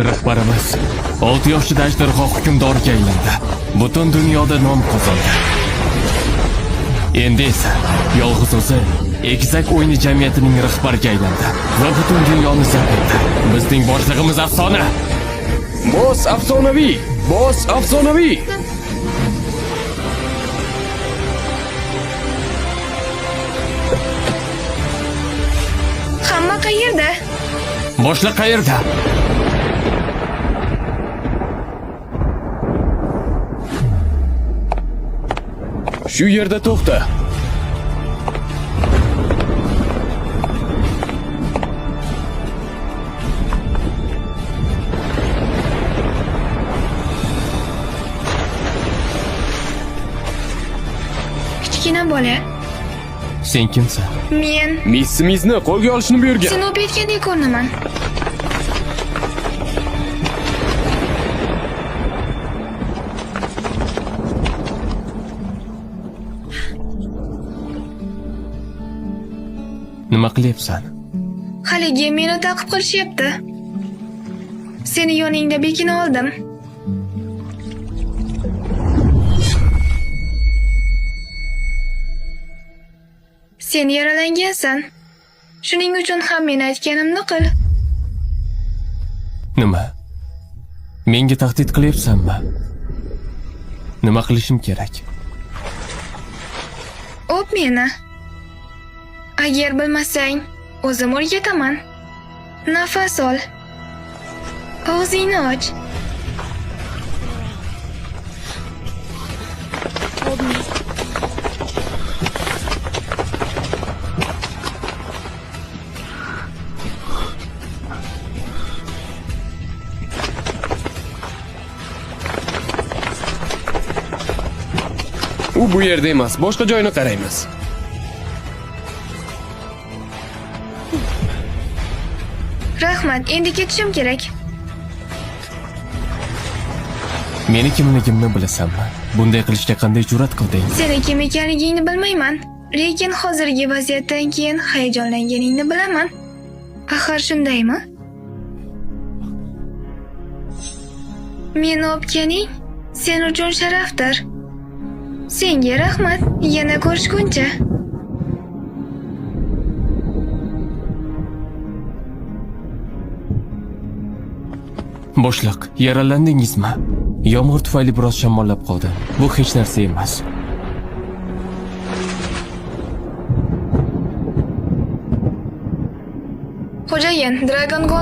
Rahbarimiz 6 yoshida ajdarho hukmdoriga aylandi. Butun dunyoda nom qozondi. Endi esa yolg'iz o'zi egizak o'yini jamiyatining rahbariga aylandi va butun dunyoni zabt etdi. Bizning boshlig'imiz afsona. Boss afsonaviy! Boss afsonaviy! Hamma qayerda? Boshliq qayerda? Shu yerda to'xta. Kichkina bola. Sen kimsan? Men Missimizni qo'lga olishni buyurgan. seni o'pib aytgandek ko'rinaman. Nima qilyapsan? Haligi meni ta'qib qilishyapti. Seni yoningda bekina oldim. Sen yaralangansan. Shuning uchun ham men aytganimni qil. Nima? Menga tahdid qilyapsanmi? Nima qilishim kerak? O'p meni. Agar bilmasang, o'zim o'rgataman. Nafas ol. Og'zingni och. U bu yerda emas, boshqa joyni qaraymiz. Rahmat, endi ketishim kerak. Meni kimligimni bilasanmi? Bunday qilishga qanday jur'at qilding? Seni kim ekanligingni bilmayman, lekin hozirgi vaziyatdan keyin hayajonlanganingni bilaman. Axir shundaymi? Meni o'pganing sen uchun sharafdir. Senga rahmat, yana ko'rishguncha. Boshliq, yaralandingizmi? Yomg'ir tufayli biroz shamollab qoldi. Bu hech narsa emas. Xo'jayin, Dragon Gol